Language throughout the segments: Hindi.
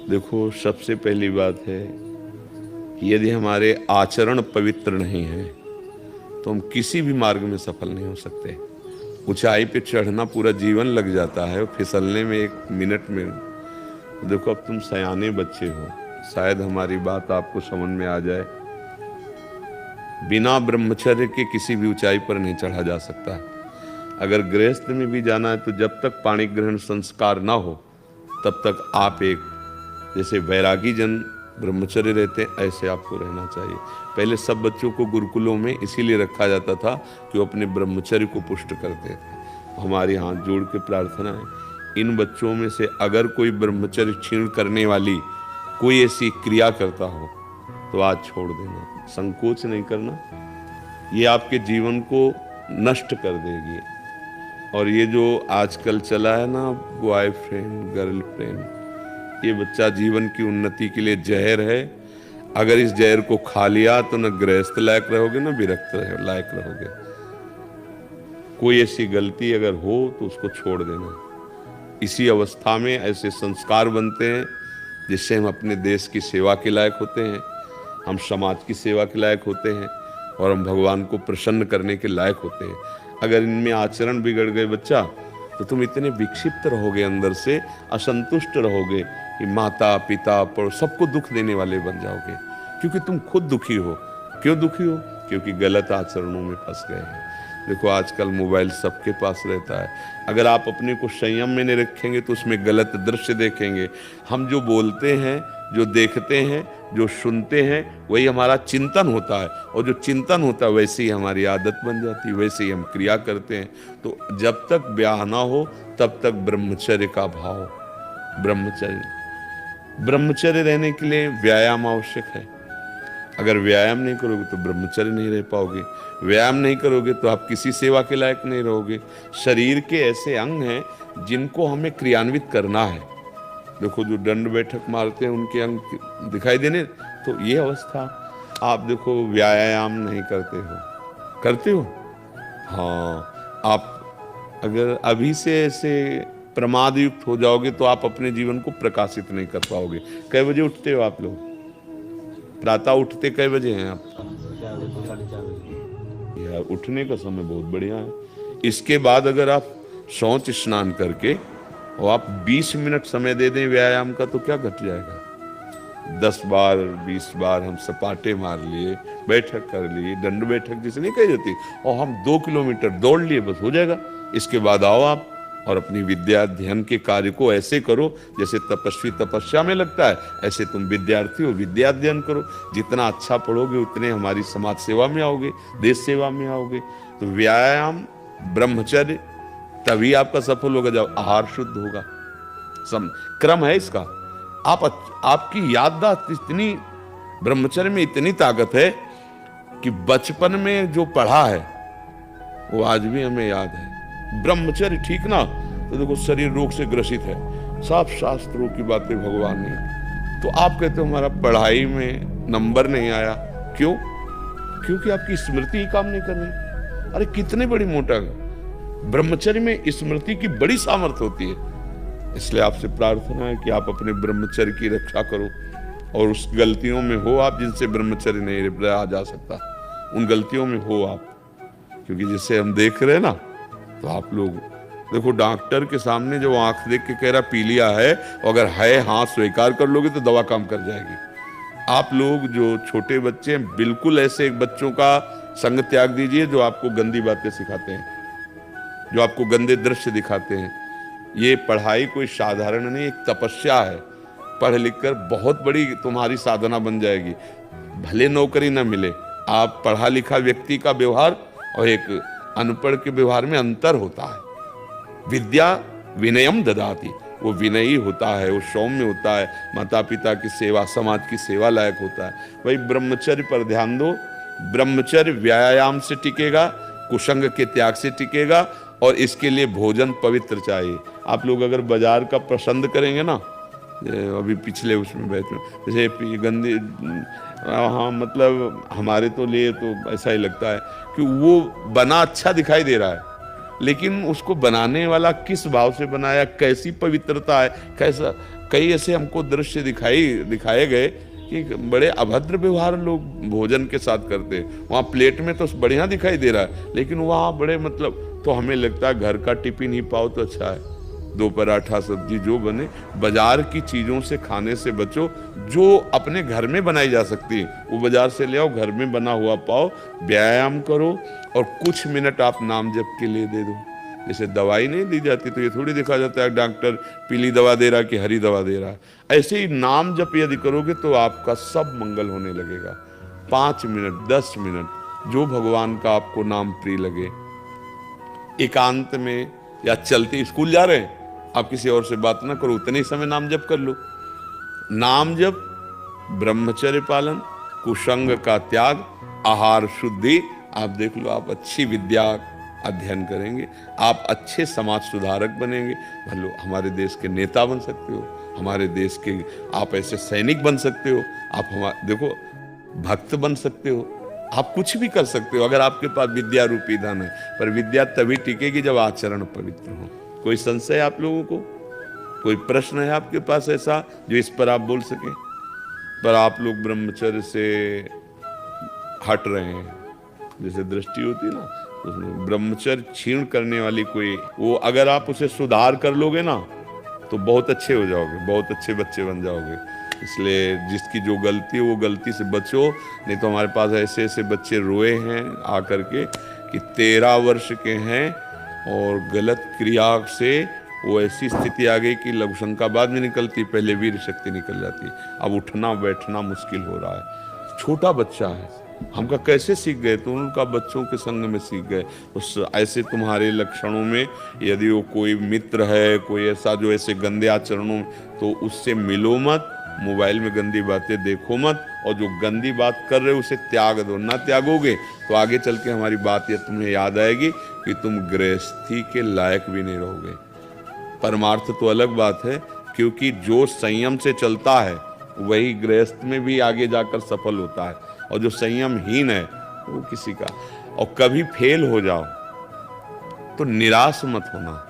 देखो, सबसे पहली बात है कि यदि हमारे आचरण पवित्र नहीं है तो हम किसी भी मार्ग में सफल नहीं हो सकते। ऊंचाई पे चढ़ना पूरा जीवन लग जाता है और फिसलने में 1 मिनट में। देखो, अब तुम सयाने बच्चे हो, शायद हमारी बात आपको समझ में आ जाए। बिना ब्रह्मचर्य के किसी भी ऊंचाई पर नहीं चढ़ा जा सकता। अगर गृहस्थ में भी जाना है तो जब तक पाणी ग्रहण संस्कार ना हो तब तक आप एक, जैसे वैरागी जन ब्रह्मचर्य रहते हैं, ऐसे आपको रहना चाहिए। पहले सब बच्चों को गुरुकुलों में इसीलिए रखा जाता था कि वो अपने ब्रह्मचर्य को पुष्ट करते थे। हमारी हाथ जोड़ के प्रार्थना है, इन बच्चों में से अगर कोई ब्रह्मचर्य क्षीण करने वाली कोई ऐसी क्रिया करता हो तो आज छोड़ देना, संकोच नहीं करना। ये आपके जीवन को नष्ट कर देगी। और ये जो आजकल चला है ना, बॉयफ्रेंड गर्लफ्रेंड, ये बच्चा जीवन की उन्नति के लिए जहर है। अगर इस जहर को खा लिया तो न गृहस्थ लायक रहोगे न विरक्त लायक रहोगे। कोई ऐसी गलती अगर हो तो उसको छोड़ देना। इसी अवस्था में ऐसे संस्कार बनते हैं जिससे हम अपने देश की सेवा के लायक होते हैं, हम समाज की सेवा के लायक होते हैं और हम भगवान को प्रसन्न करने के लायक होते हैं। अगर इनमें आचरण बिगड़ गए बच्चा, तो तुम इतने विक्षिप्त रहोगे, अंदर से असंतुष्ट रहोगे कि माता पिता पर सबको दुख देने वाले बन जाओगे, क्योंकि तुम खुद दुखी हो। क्यों दुखी हो? क्योंकि गलत आचरणों में फंस गए हैं। देखो, आजकल मोबाइल सबके पास रहता है। अगर आप अपने को संयम में नहीं रखेंगे तो उसमें गलत दृश्य देखेंगे। हम जो बोलते हैं, जो देखते हैं, जो सुनते हैं, वही हमारा चिंतन होता है, और जो चिंतन होता है वैसे ही हमारी आदत बन जाती है, वैसे ही हम क्रिया करते हैं। तो जब तक ब्याह ना हो तब तक ब्रह्मचर्य का भाव, ब्रह्मचर्य रहने के लिए व्यायाम आवश्यक है। अगर व्यायाम नहीं करोगे तो ब्रह्मचर्य नहीं रह पाओगे। व्यायाम नहीं करोगे तो आप किसी सेवा के लायक नहीं रहोगे। शरीर के ऐसे अंग हैं जिनको हमें क्रियान्वित करना है। देखो, जो दंड बैठक मारते हैं उनके अंग दिखाई देने, तो ये अवस्था। आप देखो, व्यायाम नहीं करते हो, हाँ, आप अगर अभी से ऐसे प्रमाद युक्त हो जाओगे तो आप अपने जीवन को प्रकाशित नहीं कर पाओगे। कई बजे उठते हो आप लोग? प्रातः उठते कई बजे हैं आप? यार, उठने का समय बहुत बढ़िया है। इसके बाद अगर आप शौच स्नान करके और आप 20 मिनट समय दे दें व्यायाम का, तो क्या घट जाएगा? 10 बार 20 बार हम सपाटे मार लिए, बैठक कर ली, दंड बैठक जिसे नहीं कही जाती, और हम 2 किलोमीटर दौड़ लिए, बस हो जाएगा। इसके बाद आओ आप और अपनी विद्या ध्यान के कार्य को ऐसे करो जैसे तपस्वी तपस्या में लगता है, ऐसे तुम विद्यार्थी हो, विद्या अध्ययन करो। जितना अच्छा पढ़ोगे उतने हमारी समाज सेवा में आओगे, देश सेवा में आओगे। तो व्यायाम, ब्रह्मचर्य, तभी आपका सफल होगा जब आहार शुद्ध होगा। क्रम है इसका। आपकी याददाश्त इतनी, ब्रह्मचर्य में इतनी ताकत है कि बचपन में जो पढ़ा है वो आज भी हमें याद है। ब्रह्मचर्य ठीक ना, तो देखो शरीर रोग से ग्रसित है, सब शास्त्रों की बातें भगवान ने। तो आप कहते हो हमारा पढ़ाई में नंबर नहीं आया, क्यों? क्योंकि आपकी स्मृति ही काम नहीं कर रही। अरे कितने बड़ी मोटा, ब्रह्मचर्य में स्मृति की बड़ी सामर्थ्य होती है। इसलिए आपसे प्रार्थना है कि आप अपने ब्रह्मचर्य की रक्षा करो, और उस गलतियों में हो आप जिनसे ब्रह्मचर्य नहीं रहा जा सकता, उन गलतियों में हो आप। क्योंकि जिसे हम देख रहे हैं ना, तो आप लोग देखो, डॉक्टर के सामने जो आंख देख के कह रहा पीलिया है, अगर है हाँ स्वीकार कर लोगे तो दवा काम कर जाएगी। आप लोग जो छोटे बच्चे हैं, बिल्कुल ऐसे एक बच्चों का संग त्याग दीजिए जो आपको गंदी बातें सिखाते हैं, जो आपको गंदे दृश्य दिखाते हैं। ये पढ़ाई कोई साधारण नहीं, एक तपस्या है। पढ़ लिख कर बहुत बड़ी तुम्हारी साधना बन जाएगी। भले नौकरी न मिले, आप पढ़ा लिखा व्यक्ति का व्यवहार और एक अनपढ़ के व्यवहार में अंतर होता है। विद्या विनयम ददाति, वो विनयी होता है, वो सौम्य होता है, माता पिता की सेवा, समाज की सेवा लायक होता है। वही ब्रह्मचर्य पर ध्यान दो। ब्रह्मचर्य व्यायाम से टिकेगा, कुसंग के त्याग से टिकेगा, और इसके लिए भोजन पवित्र चाहिए। आप लोग अगर बाजार का पसंद करेंगे ना, अभी पिछले उसमें बैठ में जैसे गंदी, हाँ मतलब हमारे तो लिए तो ऐसा ही लगता है कि वो बना अच्छा दिखाई दे रहा है, लेकिन उसको बनाने वाला किस भाव से बनाया, कैसी पवित्रता है, कैसा। कई ऐसे हमको दृश्य दिखाए गए कि बड़े अभद्र व्यवहार लोग भोजन के साथ करते। वहाँ प्लेट में तो बढ़िया दिखाई दे रहा है, लेकिन वहाँ बड़े मतलब, तो हमें लगता है घर का टिफिन ही पाओ तो अच्छा है, 2 पराठा सब्जी जो बने। बाजार की चीज़ों से खाने से बचो, जो अपने घर में बनाई जा सकती है वो बाजार से ले आओ, घर में बना हुआ पाओ। व्यायाम करो और कुछ मिनट आप नाम जप के लिए दे दो। जैसे दवाई नहीं दी जाती तो ये थोड़ी देखा जाता है डॉक्टर पीली दवा दे रहा है कि हरी दवा दे रहा है। ऐसे ही नाम जप यदि करोगे तो आपका सब मंगल होने लगेगा। 5 मिनट 10 मिनट जो भगवान का आपको नाम प्रिय लगे, एकांत में या चलते, स्कूल जा रहे हैं आप किसी और से बात ना करो, उतने ही समय नाम जप कर लो। नाम जप, ब्रह्मचर्य पालन, कुसंग का त्याग, आहार शुद्धि। आप देख लो, आप अच्छी विद्या अध्ययन करेंगे, आप अच्छे समाज सुधारक बनेंगे। मान लो हमारे देश के नेता बन सकते हो, हमारे देश के आप ऐसे सैनिक बन सकते हो, आप हमारे देखो भक्त बन सकते हो, आप कुछ भी कर सकते हो अगर आपके पास विद्या रूपी धन है। पर विद्या तभी टिकेगी जब आचरण पवित्र हो। कोई संशय आप लोगों को, कोई प्रश्न है आपके पास ऐसा जो इस पर आप बोल सके? पर आप लोग ब्रह्मचर्य से हट रहे हैं, जैसे दृष्टि होती ना, उसमें ब्रह्मचर्य क्षीण करने वाली कोई वो, अगर आप उसे सुधार कर लोगे ना तो बहुत अच्छे हो जाओगे, बहुत अच्छे बच्चे बन जाओगे। इसलिए जिसकी जो गलती है वो गलती से बचो। नहीं तो हमारे पास ऐसे ऐसे बच्चे रोए हैं आकर के कि 13 वर्ष के हैं और गलत क्रिया से वो ऐसी स्थिति आ गई कि लघु शंका बाद में निकलती, पहले वीर शक्ति निकल जाती। अब उठना बैठना मुश्किल हो रहा है। छोटा बच्चा है, हमका कैसे सीख गए? तो उनका बच्चों के संग में सीख गए। उस ऐसे तुम्हारे लक्षणों में यदि वो कोई मित्र है, कोई ऐसा जो ऐसे गंदे आचरणों, तो उससे मिलो मत, मोबाइल में गंदी बातें देखो मत, और जो गंदी बात कर रहे हो उसे त्याग दो। ना त्यागोगे तो आगे चल के हमारी बात ये तुम्हें याद आएगी कि तुम गृहस्थी के लायक भी नहीं रहोगे। परमार्थ तो अलग बात है, क्योंकि जो संयम से चलता है वही गृहस्थ में भी आगे जाकर सफल होता है, और जो संयमहीन है वो किसी का। और कभी फेल हो जाओ तो निराश मत होना।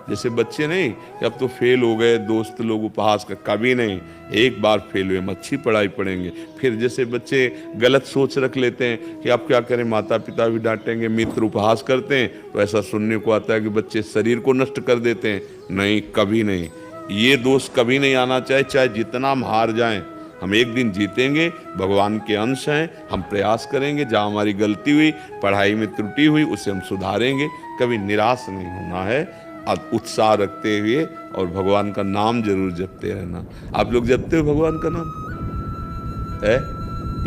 जैसे बच्चे नहीं कि अब तो फेल हो गए, दोस्त लोग उपहास कर, कभी नहीं। एक बार फेल हुए हम अच्छी पढ़ाई पढ़ेंगे। फिर जैसे बच्चे गलत सोच रख लेते हैं कि अब क्या करें, माता पिता भी डांटेंगे, मित्र उपहास करते हैं, तो ऐसा सुनने को आता है कि बच्चे शरीर को नष्ट कर देते हैं। नहीं, कभी नहीं, ये दोष कभी नहीं आना चाहिए। चाहे जितना हम हार जाएं, हम एक दिन जीतेंगे, भगवान के अंश हैं, हम प्रयास करेंगे। जहाँ हमारी गलती हुई, पढ़ाई में त्रुटि हुई, उसे हम सुधारेंगे। कभी निराश नहीं होना है, उत्साह रखते हुए, और भगवान का नाम जरूर जपते रहना। आप लोग जपते हो भगवान का नाम? है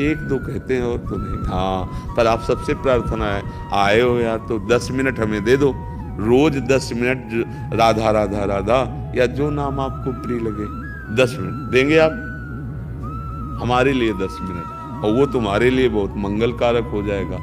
एक दो कहते हैं और तो नहीं। हाँ, पर आप सबसे प्रार्थना है, आए हो यार तो 10 मिनट हमें दे दो, रोज 10 मिनट राधा राधा राधा, या जो नाम आपको प्रिय लगे 10 मिनट देंगे आप हमारे लिए 10 मिनट, और वो तुम्हारे लिए बहुत मंगल कारक हो जाएगा।